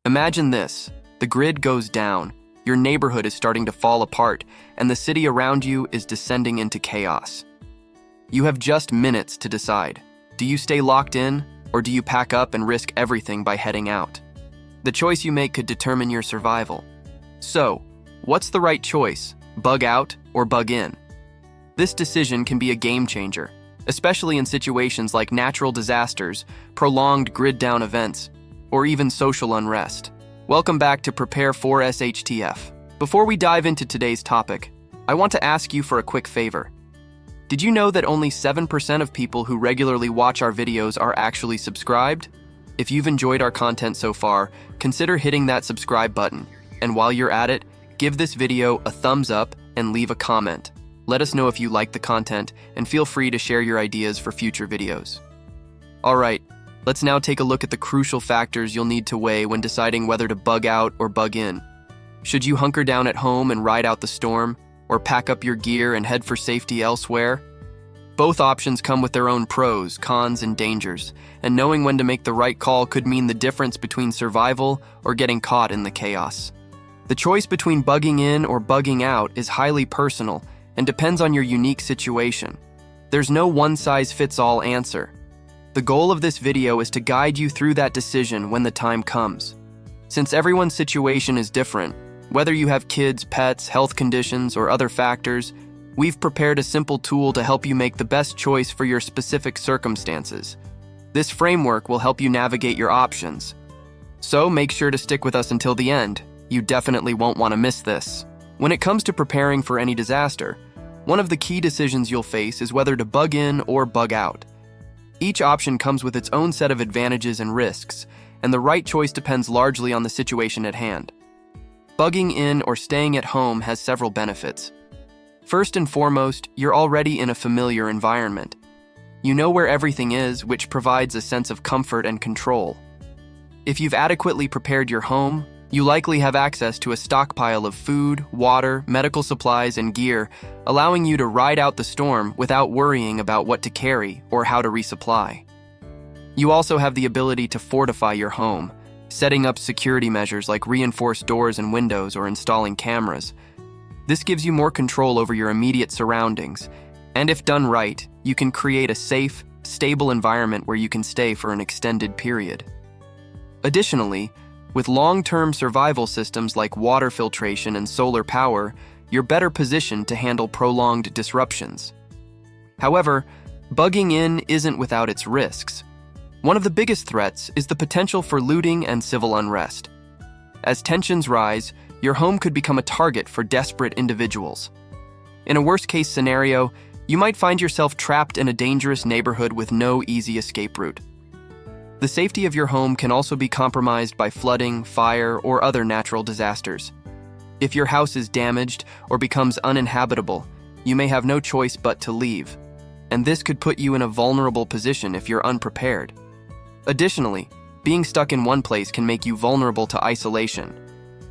Imagine this. The grid goes down, your neighborhood is starting to fall apart, and the city around you is descending into chaos. You have just minutes to decide. Do you stay locked in, or do you pack up and risk everything by heading out? The choice you make could determine your survival. So, what's the right choice? Bug out or bug in? This decision can be a game changer, especially in situations like natural disasters, prolonged grid-down events, or even social unrest. Welcome back to Prepare for SHTF. Before we dive into today's topic, I want to ask you for a quick favor. Did you know that only 7% of people who regularly watch our videos are actually subscribed? If you've enjoyed our content so far, consider hitting that subscribe button. And while you're at it, give this video a thumbs up and leave a comment. Let us know if you like the content, and feel free to share your ideas for future videos. Alright, let's now take a look at the crucial factors you'll need to weigh when deciding whether to bug out or bug in. Should you hunker down at home and ride out the storm, or pack up your gear and head for safety elsewhere? Both options come with their own pros, cons, and dangers, and knowing when to make the right call could mean the difference between survival or getting caught in the chaos. The choice between bugging in or bugging out is highly personal and depends on your unique situation. There's no one-size-fits-all answer. The goal of this video is to guide you through that decision when the time comes. Since everyone's situation is different, whether you have kids, pets, health conditions, or other factors, we've prepared a simple tool to help you make the best choice for your specific circumstances. This framework will help you navigate your options. So make sure to stick with us until the end. You definitely won't want to miss this. When it comes to preparing for any disaster, one of the key decisions you'll face is whether to bug in or bug out. Each option comes with its own set of advantages and risks, and the right choice depends largely on the situation at hand. Bugging in or staying at home has several benefits. First and foremost, you're already in a familiar environment. You know where everything is, which provides a sense of comfort and control. If you've adequately prepared your home, you likely have access to a stockpile of food, water, medical supplies, and gear, allowing you to ride out the storm without worrying about what to carry or how to resupply. You also have the ability to fortify your home, setting up security measures like reinforced doors and windows or installing cameras. This gives you more control over your immediate surroundings, and if done right, you can create a safe, stable environment where you can stay for an extended period. Additionally, with long-term survival systems like water filtration and solar power, you're better positioned to handle prolonged disruptions. However, bugging in isn't without its risks. One of the biggest threats is the potential for looting and civil unrest. As tensions rise, your home could become a target for desperate individuals. In a worst-case scenario, you might find yourself trapped in a dangerous neighborhood with no easy escape route. The safety of your home can also be compromised by flooding, fire, or other natural disasters. If your house is damaged or becomes uninhabitable, you may have no choice but to leave, and this could put you in a vulnerable position if you're unprepared. Additionally, being stuck in one place can make you vulnerable to isolation.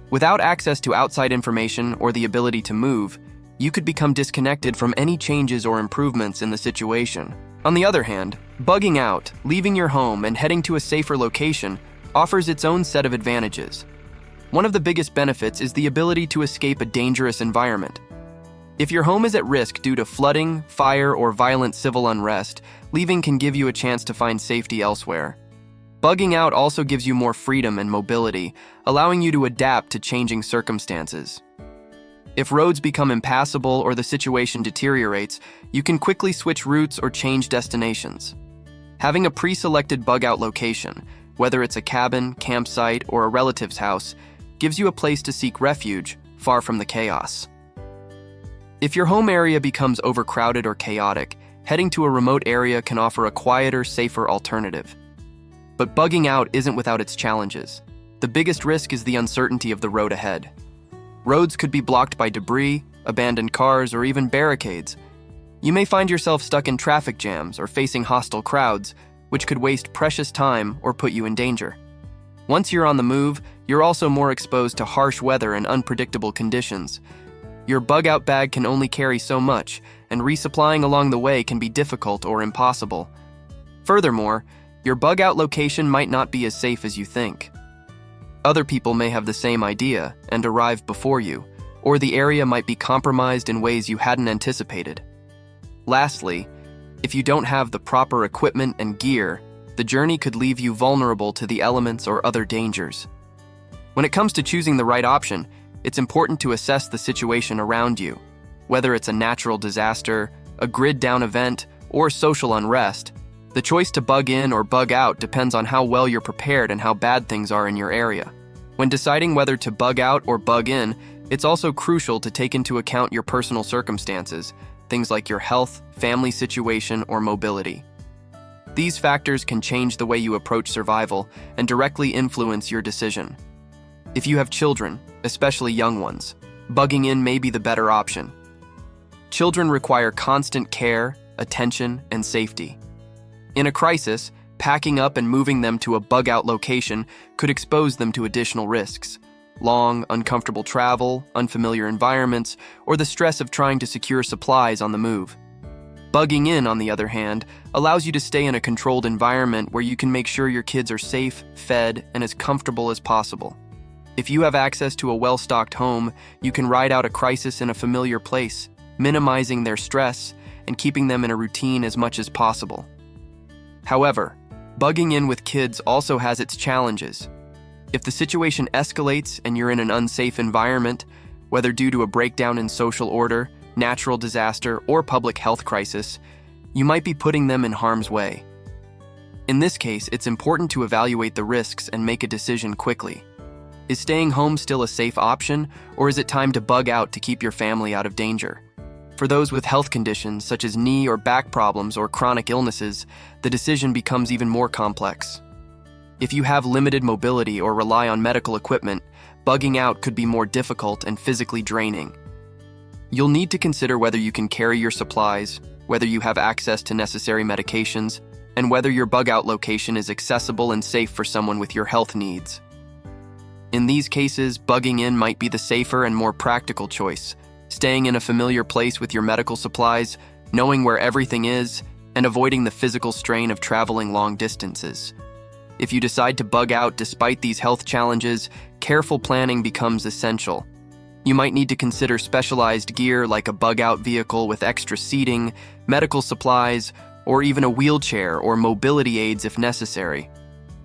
Without access to outside information or the ability to move, you could become disconnected from any changes or improvements in the situation. On the other hand, bugging out, leaving your home, and heading to a safer location offers its own set of advantages. One of the biggest benefits is the ability to escape a dangerous environment. If your home is at risk due to flooding, fire, or violent civil unrest, leaving can give you a chance to find safety elsewhere. Bugging out also gives you more freedom and mobility, allowing you to adapt to changing circumstances. If roads become impassable or the situation deteriorates, you can quickly switch routes or change destinations. Having a pre-selected bug-out location, whether it's a cabin, campsite, or a relative's house, gives you a place to seek refuge, far from the chaos. If your home area becomes overcrowded or chaotic, heading to a remote area can offer a quieter, safer alternative. But bugging out isn't without its challenges. The biggest risk is the uncertainty of the road ahead. Roads could be blocked by debris, abandoned cars, or even barricades. You may find yourself stuck in traffic jams or facing hostile crowds, which could waste precious time or put you in danger. Once you're on the move, you're also more exposed to harsh weather and unpredictable conditions. Your bug-out bag can only carry so much, and resupplying along the way can be difficult or impossible. Furthermore, your bug-out location might not be as safe as you think. Other people may have the same idea and arrive before you, or the area might be compromised in ways you hadn't anticipated. Lastly, if you don't have the proper equipment and gear, the journey could leave you vulnerable to the elements or other dangers. When it comes to choosing the right option, it's important to assess the situation around you. Whether it's a natural disaster, a grid-down event, or social unrest, the choice to bug in or bug out depends on how well you're prepared and how bad things are in your area. When deciding whether to bug out or bug in, it's also crucial to take into account your personal circumstances, things like your health, family situation, or mobility. These factors can change the way you approach survival and directly influence your decision. If you have children, especially young ones, bugging in may be the better option. Children require constant care, attention, and safety. In a crisis, packing up and moving them to a bug-out location could expose them to additional risks. Long, uncomfortable travel, unfamiliar environments, or the stress of trying to secure supplies on the move. Bugging in, on the other hand, allows you to stay in a controlled environment where you can make sure your kids are safe, fed, and as comfortable as possible. If you have access to a well-stocked home, you can ride out a crisis in a familiar place, minimizing their stress and keeping them in a routine as much as possible. However, bugging in with kids also has its challenges. If the situation escalates and you're in an unsafe environment, whether due to a breakdown in social order, natural disaster, or public health crisis, you might be putting them in harm's way. In this case, it's important to evaluate the risks and make a decision quickly. Is staying home still a safe option, or is it time to bug out to keep your family out of danger? For those with health conditions such as knee or back problems or chronic illnesses, the decision becomes even more complex. If you have limited mobility or rely on medical equipment, bugging out could be more difficult and physically draining. You'll need to consider whether you can carry your supplies, whether you have access to necessary medications, and whether your bug-out location is accessible and safe for someone with your health needs. In these cases, bugging in might be the safer and more practical choice, staying in a familiar place with your medical supplies, knowing where everything is, and avoiding the physical strain of traveling long distances. If you decide to bug out despite these health challenges, careful planning becomes essential. You might need to consider specialized gear like a bug-out vehicle with extra seating, medical supplies, or even a wheelchair or mobility aids if necessary.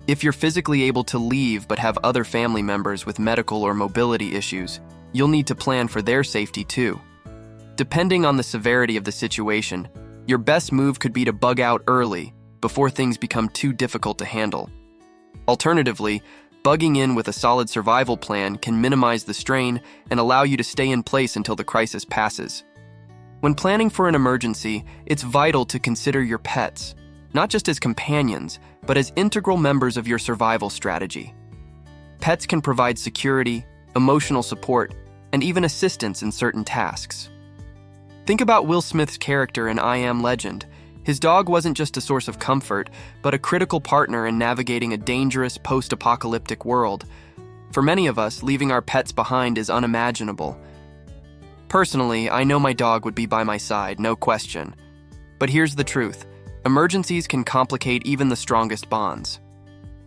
If you're physically able to leave but have other family members with medical or mobility issues, you'll need to plan for their safety too. Depending on the severity of the situation, your best move could be to bug out early, before things become too difficult to handle. Alternatively, bugging in with a solid survival plan can minimize the strain and allow you to stay in place until the crisis passes. When planning for an emergency, it's vital to consider your pets, not just as companions, but as integral members of your survival strategy. Pets can provide security, emotional support, and even assistance in certain tasks. Think about Will Smith's character in I Am Legend. His dog wasn't just a source of comfort, but a critical partner in navigating a dangerous post-apocalyptic world. For many of us, leaving our pets behind is unimaginable. Personally, I know my dog would be by my side, no question. But here's the truth. Emergencies can complicate even the strongest bonds.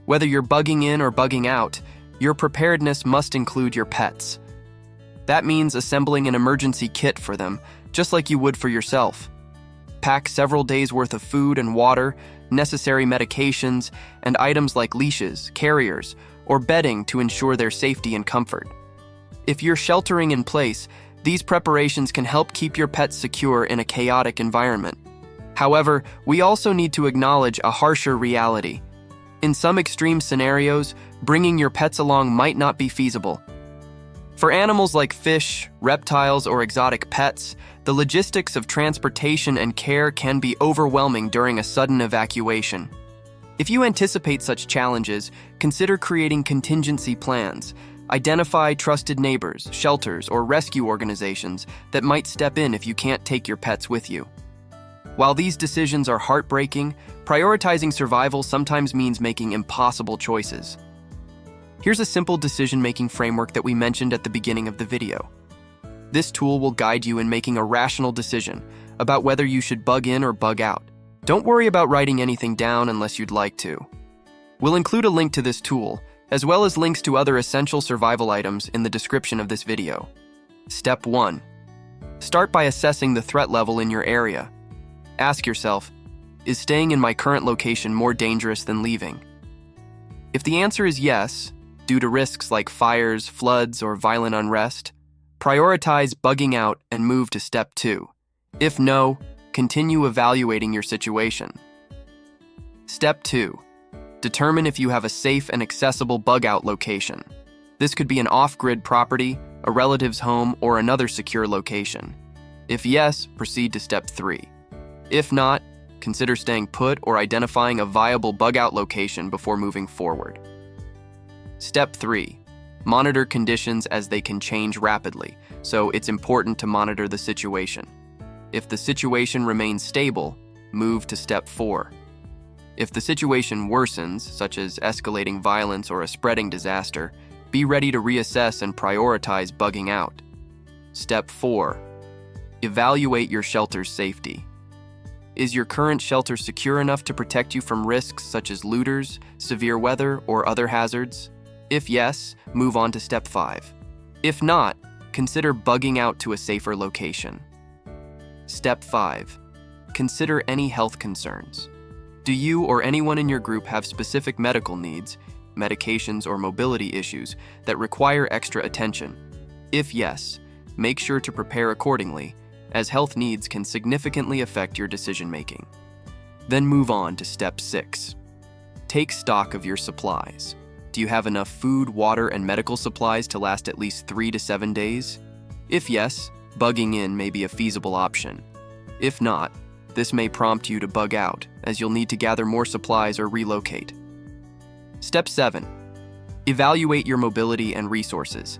Whether you're bugging in or bugging out, your preparedness must include your pets. That means assembling an emergency kit for them, just like you would for yourself. Pack several days' worth of food and water, necessary medications, and items like leashes, carriers, or bedding to ensure their safety and comfort. If you're sheltering in place, these preparations can help keep your pets secure in a chaotic environment. However, we also need to acknowledge a harsher reality. In some extreme scenarios, bringing your pets along might not be feasible. For animals like fish, reptiles, or exotic pets, the logistics of transportation and care can be overwhelming during a sudden evacuation. If you anticipate such challenges, consider creating contingency plans. Identify trusted neighbors, shelters, or rescue organizations that might step in if you can't take your pets with you. While these decisions are heartbreaking, prioritizing survival sometimes means making impossible choices. Here's a simple decision-making framework that we mentioned at the beginning of the video. This tool will guide you in making a rational decision about whether you should bug in or bug out. Don't worry about writing anything down unless you'd like to. We'll include a link to this tool, as well as links to other essential survival items in the description of this video. Step 1. Start by assessing the threat level in your area. Ask yourself, is staying in my current location more dangerous than leaving? If the answer is yes, due to risks like fires, floods, or violent unrest, prioritize bugging out and move to step 2. If no, continue evaluating your situation. Step 2. Determine if you have a safe and accessible bug-out location. This could be an off-grid property, a relative's home, or another secure location. If yes, proceed to step 3. If not, consider staying put or identifying a viable bug-out location before moving forward. Step 3. Monitor conditions as they can change rapidly, so it's important to monitor the situation. If the situation remains stable, move to step 4. If the situation worsens, such as escalating violence or a spreading disaster, be ready to reassess and prioritize bugging out. Step 4. Evaluate your shelter's safety. Is your current shelter secure enough to protect you from risks such as looters, severe weather, or other hazards? If yes, move on to step 5. If not, consider bugging out to a safer location. Step 5. Consider any health concerns. Do you or anyone in your group have specific medical needs, medications, or mobility issues that require extra attention? If yes, make sure to prepare accordingly, as health needs can significantly affect your decision-making. Then move on to step 6. Take stock of your supplies. Do you have enough food, water, and medical supplies to last at least 3 to 7 days? If yes, bugging in may be a feasible option. If not, this may prompt you to bug out, as you'll need to gather more supplies or relocate. Step 7. Evaluate your mobility and resources.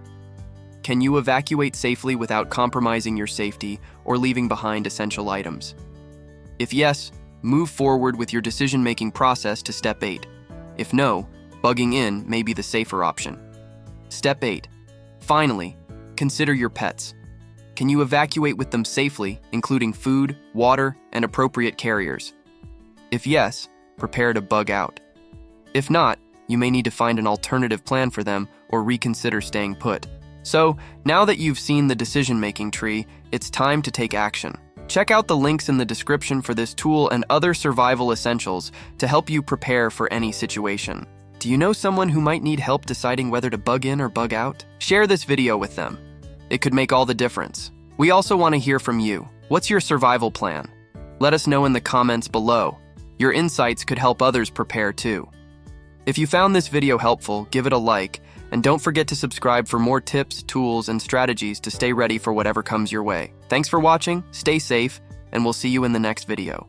Can you evacuate safely without compromising your safety or leaving behind essential items? If yes, move forward with your decision-making process to step 8. If no, bugging in may be the safer option. Step 8. Finally, consider your pets. Can you evacuate with them safely, including food, water, and appropriate carriers? If yes, prepare to bug out. If not, you may need to find an alternative plan for them or reconsider staying put. So, now that you've seen the decision-making tree, it's time to take action. Check out the links in the description for this tool and other survival essentials to help you prepare for any situation. Do you know someone who might need help deciding whether to bug in or bug out? Share this video with them. It could make all the difference. We also want to hear from you. What's your survival plan? Let us know in the comments below. Your insights could help others prepare too. If you found this video helpful, give it a like, and don't forget to subscribe for more tips, tools, and strategies to stay ready for whatever comes your way. Thanks for watching, stay safe, and we'll see you in the next video.